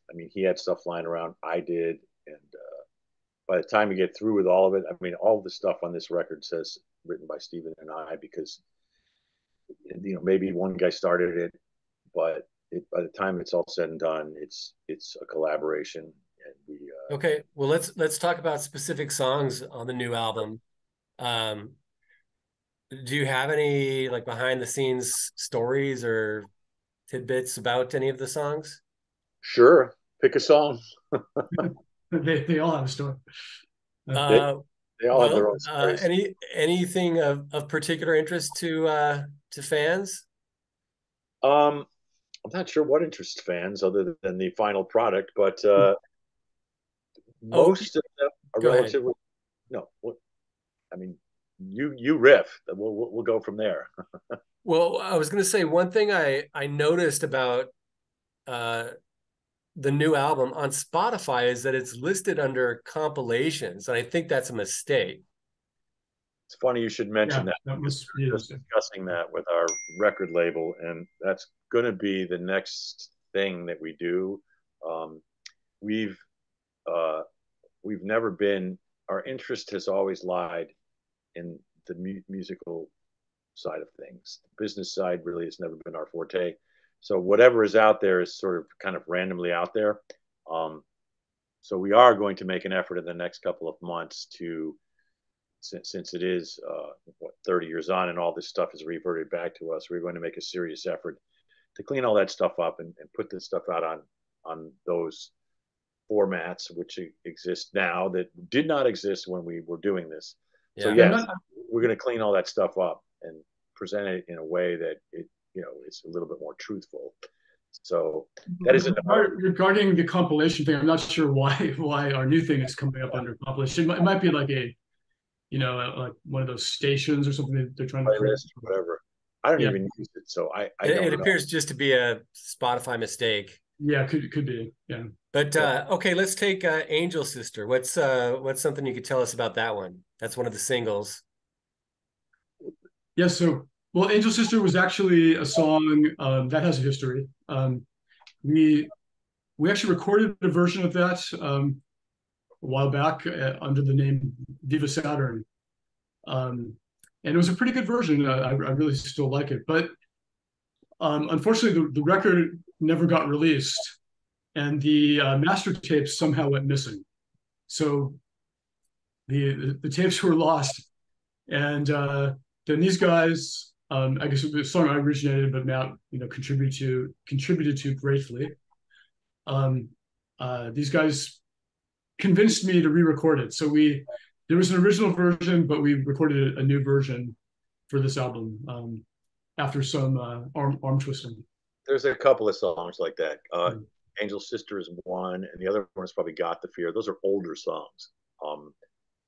And he had stuff lying around. I did. And by the time you get through with all of it, all of the stuff on this record says written by Stephen and I, because, maybe one guy started it, but by the time it's all said and done, it's a collaboration, and we Okay, well let's talk about specific songs on the new album. Um, do you have any like behind the scenes stories or tidbits about any of the songs? sure pick a song. They all have a story. They, Uh, they all have their well, own stories. anything of particular interest to fans? I'm not sure what interests fans other than the final product, but Oh, most of them are go ahead. relatively no. What I mean, you riff. We'll go from there. Well, I was going to say one thing I noticed about uh, the new album on Spotify is that it's listed under compilations, and I think that's a mistake. It's funny you should mention Yeah, that. that Because must we be were just discussing that with our record label, and that's going to be the next thing that we do. Um, we've uh, we've never been. Our interest has always lied in the musical side of things. The business side really has never been our forte. So whatever is out there is sort of kind of randomly out there. Um, so we are going to make an effort in the next couple of months to, since it is 30 years on and all this stuff is reverted back to us, we're going to make a serious effort to clean all that stuff up and put this stuff out on those formats which exist now that did not exist when we were doing this. So Yeah. yeah. yes, we're going to clean all that stuff up and present it in a way that it's a little bit more truthful. So that isn't Regarding the compilation thing, I'm not sure why our new thing is coming up under compilation. It might be like like one of those stations or something that they're trying to create. playlist or whatever. I don't Yeah, even use it, so I It don't know. appears just to be a Spotify mistake. yeah, could be. Yeah. But Yeah. okay, let's take Angel Sister. What's something you could tell us about that one? That's one of the singles. Yeah, so well, Angel Sister was actually a song that has a history. We we actually recorded a version of that a while back under the name Diva Saturn, and it was a pretty good version. I really still like it, but unfortunately, the record never got released, and the master tapes somehow went missing. So the tapes were lost, and then these guys, I guess the song I originated, but Matt, contributed to gratefully. These guys convinced me to re-record it. So there was an original version, but we recorded a new version for this album after some arm twisting. There's a couple of songs like that. Angel Sister is one, and the other one is probably Got the Fear. Those are older songs,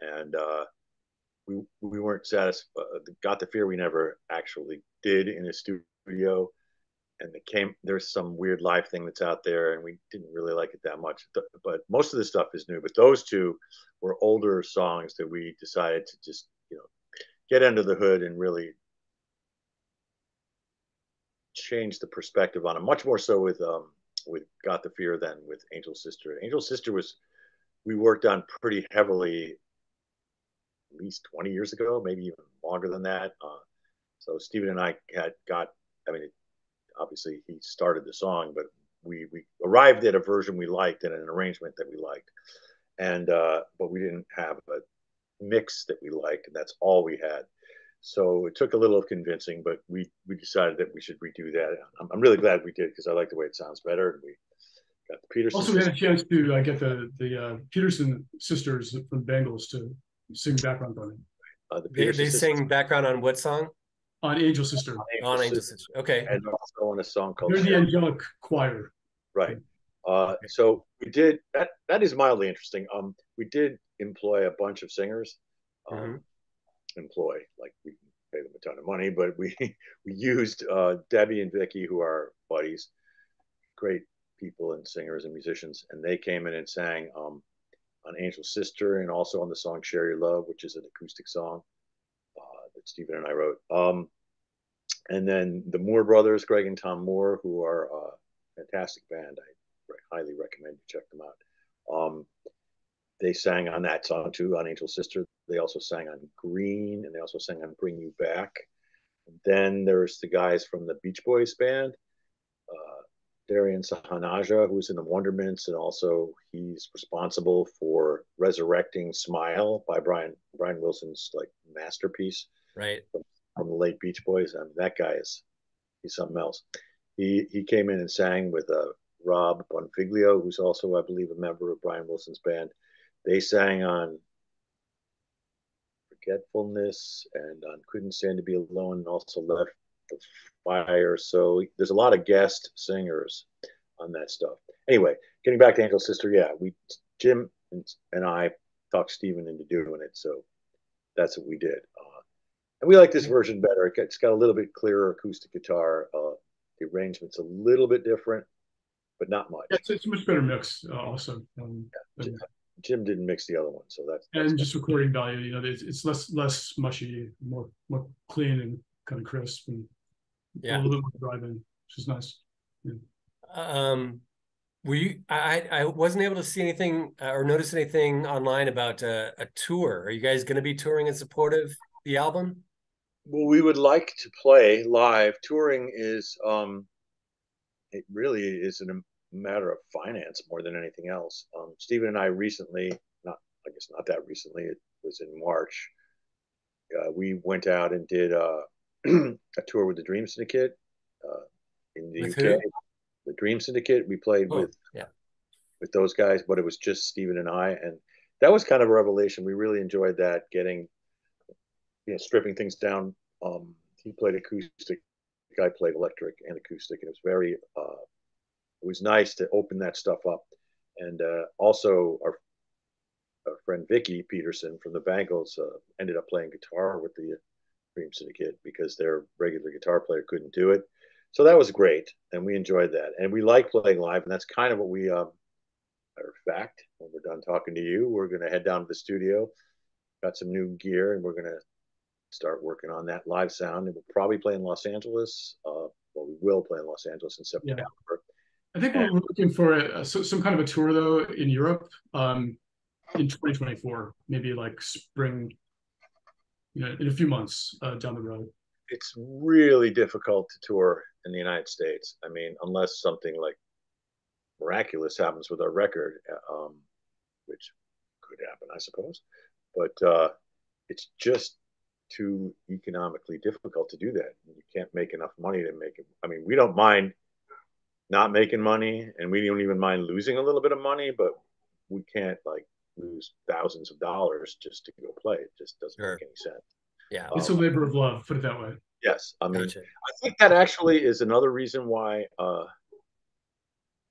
and we weren't satisfied. Got the Fear we never actually did in a studio, and there's some weird live thing that's out there, and we didn't really like it that much. But most of the stuff is new. But those two were older songs that we decided to just get under the hood and really change the perspective on it. Much more so with Got the Fear than with Angel Sister. Angel Sister we worked on pretty heavily at least 20 years ago, maybe even longer than that. So Stephen and I I mean, obviously he started the song, but we arrived at a version we liked and an arrangement that we liked. And, but we didn't have a mix that we liked, and that's all we had. So it took a little of convincing, but we decided that we should redo that. I'm really glad we did because I like the way it sounds better. And we got the Peterson. Also, we had a chance to get the Peterson sisters from Bengals to sing background on it. They sing background on what song? On Angel Sister. On Angel Sister. Okay. And also on a song called They're the angelic choir. Right. So we did that. That is mildly interesting. We did employ a bunch of singers. Employ, like we pay them a ton of money, but we used Debbie and Vicky, who are buddies, great people and singers and musicians, and they came in and sang on Angel Sister and also on the song Share Your Love, which is an acoustic song that Stephen and I wrote. And then the Moore brothers, Greg and Tom Moore, who are a fantastic band. I highly recommend you check them out. They sang on that song too, on Angel Sister. They also sang on Green, and they also sang on Bring You Back. And then there's the guys from the Beach Boys band, Darian Sahanaja, who's in the Wondermints, and also he's responsible for resurrecting "Smile" by Brian Wilson's like masterpiece Right. from the late Beach Boys. I mean, that guy is he's something else. He came in and sang with Rob Bonfiglio, who's also, I believe, a member of Brian Wilson's band. They sang on "Forgetfulness" and on "Couldn't Stand to Be Alone," and also "Left the Fire." So there's a lot of guest singers on that stuff. Anyway, getting back to Angel Sister, yeah, we Jim and I talked Steven into doing it, so that's what we did. And we like this version better. It's got a little bit clearer acoustic guitar. The arrangement's a little bit different, but not much. It's a much better mix, also. Jim didn't mix the other one, so that's and just recording value. It's less mushy, more clean and kind of crisp, and a little bit more drive-in, which is nice. Yeah. Were you? I wasn't able to see anything or notice anything online about a tour. Are you guys going to be touring in support of the album? Well, we would like to play live. Touring is it really is a matter of finance more than anything else. Stephen and I recently, I guess not that recently, it was in March. We went out and did a tour with the Dream Syndicate in the With UK. who? The Dream Syndicate. We played with those guys, but it was just Stephen and I, and that was kind of a revelation. We really enjoyed that, getting stripping things down. He played acoustic, I played electric and acoustic, and it was very it was nice to open that stuff up. And also our friend Vicky Peterson from the Bangles ended up playing guitar with the Dream Syndicate because their regular guitar player couldn't do it. So that was great, and we enjoyed that. And we like playing live, and that's kind of what we, matter of fact, when we're done talking to you, we're going to head down to the studio, got some new gear, and we're going to start working on that live sound. And we'll probably play in Los Angeles. Well, we will play in Los Angeles in September. Yeah. I think we're looking for some kind of a tour, though, in Europe in 2024, maybe like spring, in a few months down the road. It's really difficult to tour in the United States. I mean, unless something like miraculous happens with our record, which could happen, I suppose. But it's just too economically difficult to do that. You can't make enough money to make it. I mean, we don't mind not making money, and we don't even mind losing a little bit of money, but we can't like lose thousands of dollars just to go play. It just doesn't make any sense. Yeah, it's a labor of love, put it that way. Yes, I mean, gotcha. I think that actually is another reason why, to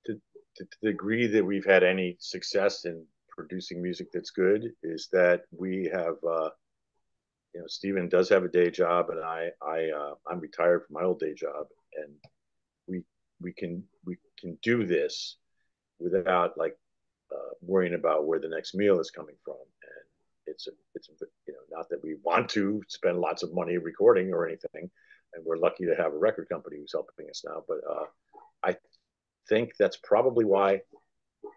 the degree that we've had any success in producing music that's good, is that we have, Stephen does have a day job, and I'm retired from my old day job, and we can do this without like worrying about where the next meal is coming from. And it's not that we want to spend lots of money recording or anything, and we're lucky to have a record company who's helping us now. But I think that's probably why,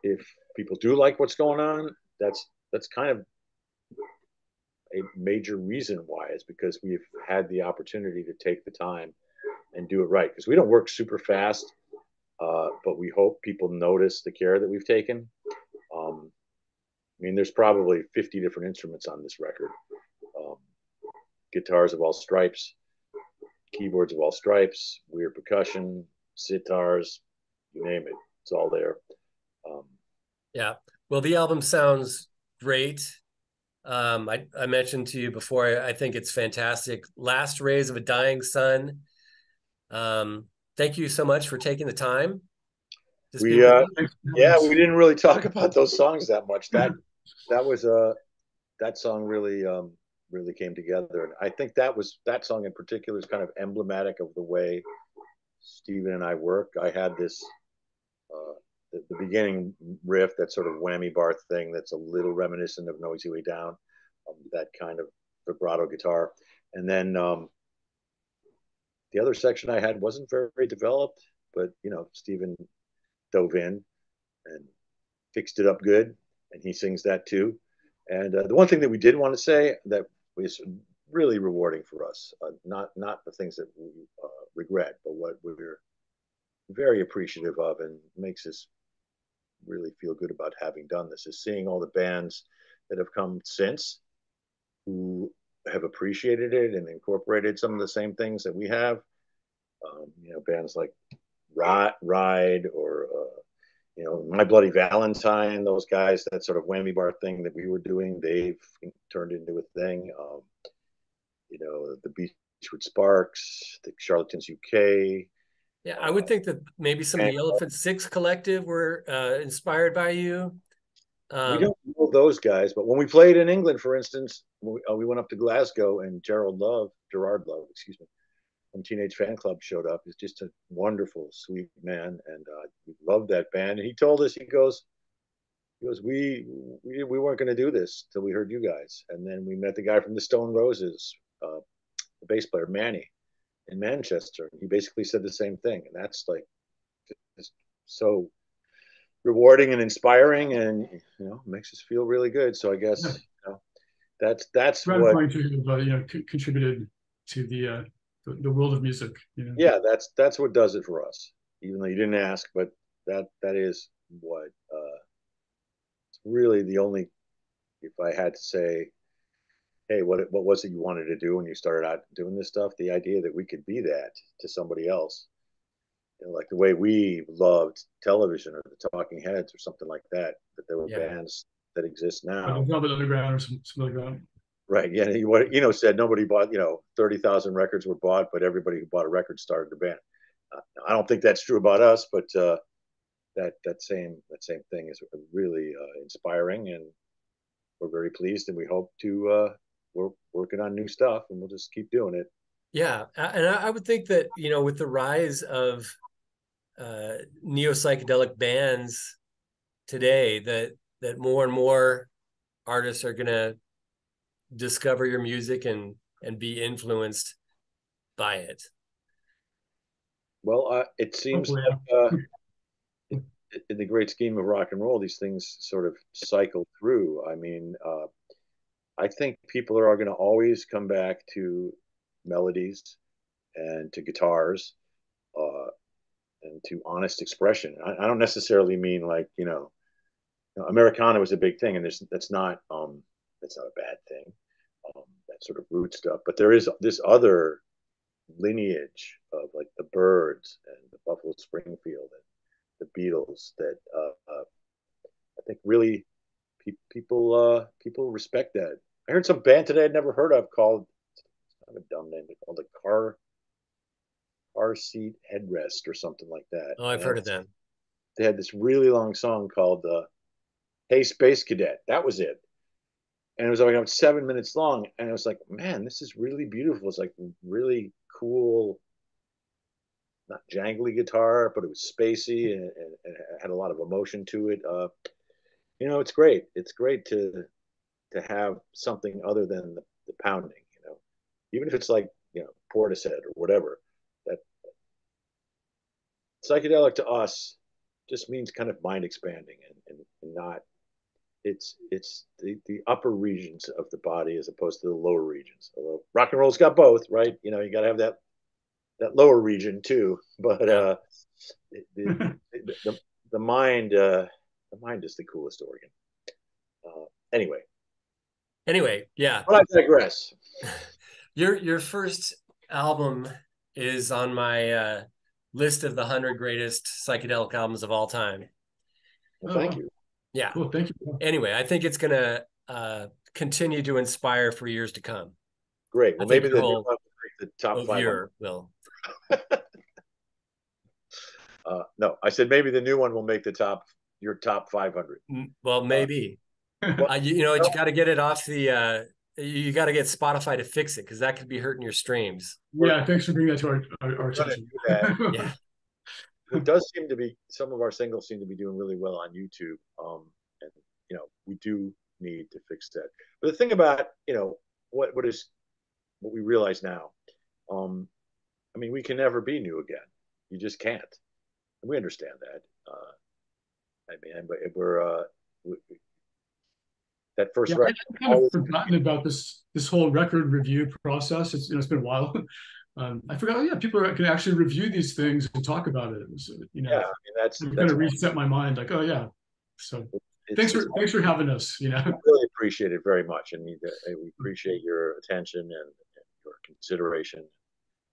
if people do like what's going on, that's kind of a major reason why, is because we've had the opportunity to take the time and do it right. Because we don't work super fast, but we hope people notice the care that we've taken. I mean, there's probably 50 different instruments on this record. Guitars of all stripes, keyboards of all stripes, weird percussion, sitars, you name it, it's all there. Yeah, well, the album sounds great. I mentioned to you before, I think it's fantastic. Last Rays of a Dying Sun. Thank you so much for taking the time. We didn't really talk about those songs that much. That was that song really really came together, and I think that song in particular is kind of emblematic of the way Stephen and I work. I had this the beginning riff, that sort of whammy bar thing that's a little reminiscent of Noisy Way Down, that kind of vibrato guitar, and then the other section I had wasn't very developed, but Stephen dove in and fixed it up good, and he sings that too. And the one thing that we did want to say that was really rewarding for us, not the things that we regret, but what we're very appreciative of, and makes us really feel good about having done this, is seeing all the bands that have come since who have appreciated it and incorporated some of the same things that we have. Bands like Ride or My Bloody Valentine, those guys, that sort of whammy bar thing that we were doing, they've turned into a thing. The Beachwood Sparks, the Charlatans UK. Yeah, I would think that maybe some of the Elephant Six Collective were inspired by you. We don't know those guys, but when we played in England, for instance, we went up to Glasgow, and Gerard Love, excuse me, from Teenage Fan Club showed up. He's just a wonderful, sweet man, and we loved that band. And he told us, he goes, we weren't going to do this till we heard you guys, and then we met the guy from the Stone Roses, the bass player Manny, in Manchester. He basically said the same thing, and that's like just so rewarding and inspiring, and makes us feel really good. So I guess that's what to contributed to the world of music. Yeah, that's what does it for us. Even though you didn't ask, but that is what it's really the only. If I had to say, hey, what was it you wanted to do when you started out doing this stuff? The idea that we could be that to somebody else, like the way we loved television or the Talking Heads or something like that. That there were bands that exist now. Velvet Underground or something like that. Right. Yeah. What said, nobody bought. 30,000 records were bought, but everybody who bought a record started a band. I don't think that's true about us, but that same thing is really inspiring, and we're very pleased, and we hope to. We're working on new stuff, and we'll just keep doing it. Yeah, and I would think that with the rise of neo psychedelic bands today, that more and more artists are going to discover your music and be influenced by it. Well, it seems like in the great scheme of rock and roll, these things sort of cycle through. I mean, I think people are going to always come back to melodies and to guitars and to honest expression. I don't necessarily mean like Americana was a big thing, and that's not a bad thing. That sort of root stuff, but there is this other lineage of like the Byrds and the Buffalo Springfield and the Beatles that I think really people respect that. I heard some band today I'd never heard of called, it's kind of a dumb name, called the car seat headrest or something like that. Oh, I've heard of them. They had this really long song called "Hey Space Cadet." That was it, and it was like 7 minutes long. And I was like, man, this is really beautiful. It's like really cool, not jangly guitar, but it was spacey and it had a lot of emotion to it. It's great. It's great to have something other than the pounding. Even if it's like Portishead or whatever. That psychedelic to us just means kind of mind expanding and not. It's the upper regions of the body as opposed to the lower regions. Although rock and roll's got both, right? You got to have that lower region too. But the mind is the coolest organ. Anyway, yeah. But I digress. Your first album is on my list of the 100 greatest psychedelic albums of all time. Well, thank you. Yeah. Cool. Thank you. Anyway, I think it's going to continue to inspire for years to come. Great. Well, maybe the top 500 will. No, I said maybe the new one will make your top 500. Well, maybe. You got to get it off the. You got to get Spotify to fix it because that could be hurting your streams. Yeah, thanks for bringing that to our attention. Yeah. It does seem to be, some of our singles seem to be doing really well on YouTube. And we do need to fix that. But the thing about, what we realize now, I mean, we can never be new again. You just can't. And we understand that. That first record. I've kind of forgotten about this whole record review process. It's been a while, I forgot. Oh, yeah, people can actually review these things and talk about it. So, Yeah, I mean, that's kind of reset my mind. Like, oh yeah. So thanks for having us. I really appreciate it very much, and we appreciate your attention and your consideration.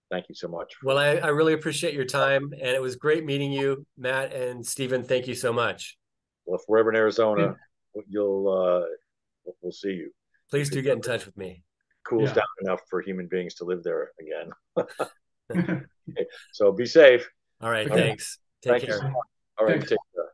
Thank you so much. Well, I really appreciate your time, and it was great meeting you, Matt and Stephen. Thank you so much. Well, if we're ever in Arizona, we'll see you. Please do get in touch with me. Cools down enough for human beings to live there again. Okay, so be safe. All right, thanks. Take care. All right, take care.